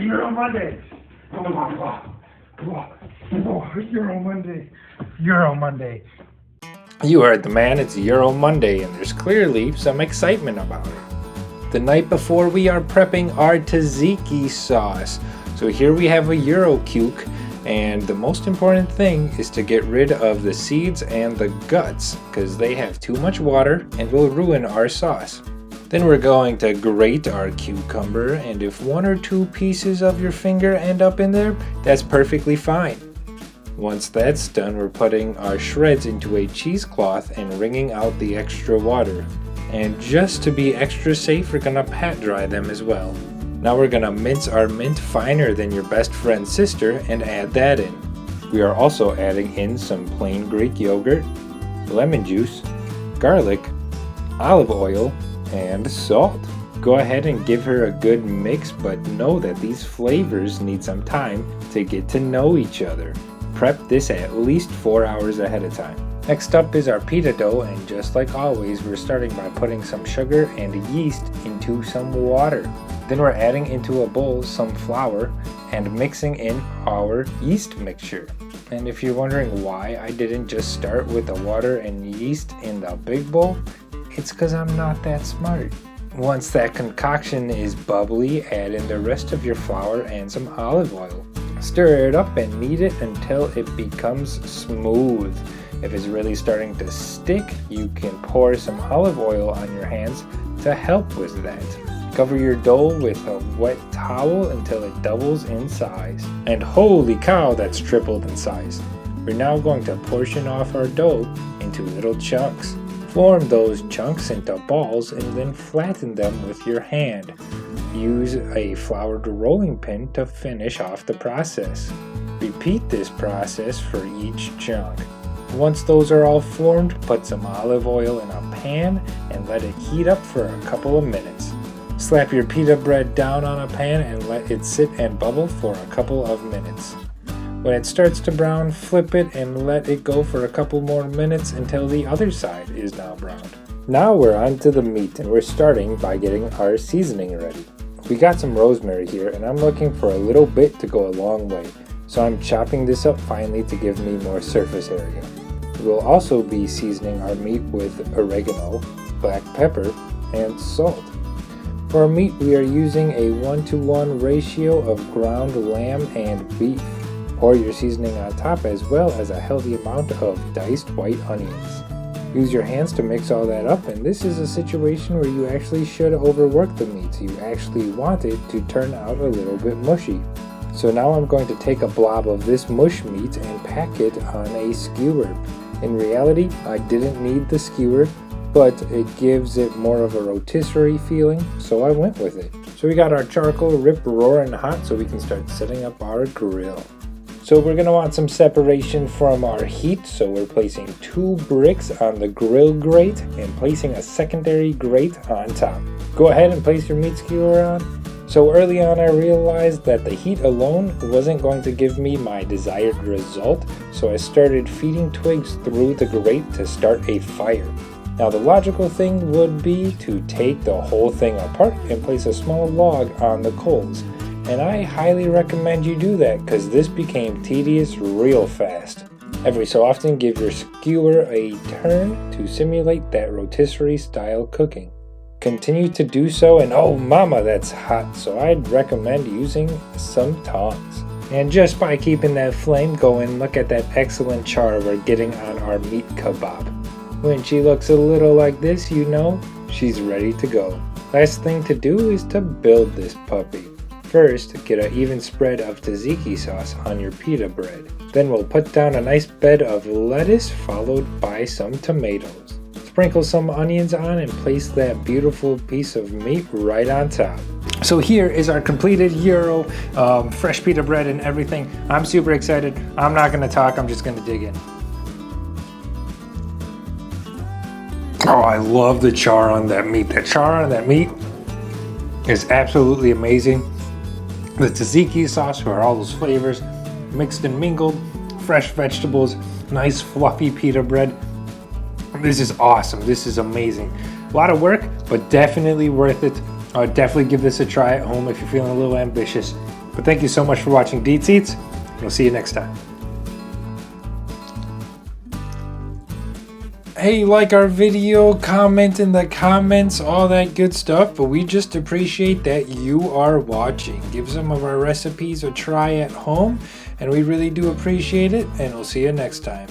Euro Monday. Euro Monday. Euro Monday. You heard the man, it's Euro Monday, and there's clearly some excitement about it. The night before, we are prepping our Taziki sauce. So here we have a Euro cuke, and the most important thing is to get rid of the seeds and the guts, because they have too much water and will ruin our sauce. Then we're going to grate our cucumber, and if 1 or 2 pieces of your finger end up in there, that's perfectly fine. Once that's done, we're putting our shreds into a cheesecloth and wringing out the extra water. And just to be extra safe, we're gonna pat dry them as well. Now we're gonna mince our mint finer than your best friend's sister and add that in. We are also adding in some plain Greek yogurt, lemon juice, garlic, olive oil, and salt. Go ahead and give her a good mix, but know that these flavors need some time to get to know each other. Prep this at least 4 hours ahead of time. Next up is our pita dough, and just like always, we're starting by putting some sugar and yeast into some water. Then we're adding into a bowl some flour and mixing in our yeast mixture. And if you're wondering why I didn't just start with the water and yeast in the big bowl, it's because I'm not that smart. Once that concoction is bubbly, add in the rest of your flour and some olive oil. Stir it up and knead it until it becomes smooth. If it's really starting to stick, you can pour some olive oil on your hands to help with that. Cover your dough with a wet towel until it doubles in size. And holy cow, that's tripled in size. We're now going to portion off our dough into little chunks. Form those chunks into balls and then flatten them with your hand. Use a floured rolling pin to finish off the process. Repeat this process for each chunk. Once those are all formed, put some olive oil in a pan and let it heat up for a couple of minutes. Slap your pita bread down on a pan and let it sit and bubble for a couple of minutes. When it starts to brown, flip it and let it go for a couple more minutes until the other side is now browned. Now we're on to the meat, and we're starting by getting our seasoning ready. We got some rosemary here, and I'm looking for a little bit to go a long way, so I'm chopping this up finely to give me more surface area. We'll also be seasoning our meat with oregano, black pepper, and salt. For our meat, we are using a 1-to-1 ratio of ground lamb and beef. Pour your seasoning on top as well as a healthy amount of diced white onions. Use your hands to mix all that up, and this is a situation where you actually should overwork the meat. You actually want it to turn out a little bit mushy. So now I'm going to take a blob of this mush meat and pack it on a skewer. In reality, I didn't need the skewer, but it gives it more of a rotisserie feeling, so I went with it. So we got our charcoal rip roaring hot so we can start setting up our grill. So we're going to want some separation from our heat, so we're placing 2 bricks on the grill grate and placing a secondary grate on top. Go ahead and place your meat skewer on. So early on I realized that the heat alone wasn't going to give me my desired result, so I started feeding twigs through the grate to start a fire. Now the logical thing would be to take the whole thing apart and place a small log on the coals. And I highly recommend you do that because this became tedious real fast. Every so often give your skewer a turn to simulate that rotisserie style cooking. Continue to do so, and oh mama, that's hot, so I'd recommend using some tongs. And just by keeping that flame going, look at that excellent char we're getting on our meat kebab. When she looks a little like this, you know she's ready to go. Last thing to do is to build this puppy. First, get an even spread of Taziki sauce on your pita bread. Then we'll put down a nice bed of lettuce followed by some tomatoes. Sprinkle some onions on and place that beautiful piece of meat right on top. So here is our completed Euro, fresh pita bread and everything. I'm super excited. I'm not gonna talk, I'm just gonna dig in. Oh, I love the char on that meat. The char on that meat is absolutely amazing. The tzatziki sauce for all those flavors, mixed and mingled, fresh vegetables, nice fluffy pita bread. This is awesome. This is amazing. A lot of work, but definitely worth it. I would definitely give this a try at home if you're feeling a little ambitious. But thank you so much for watching DietzEatz. We'll see you next time. Hey, like our video, comment in the comments, all that good stuff, but we just appreciate that you are watching. Give some of our recipes a try at home, and we really do appreciate it, and we'll see you next time.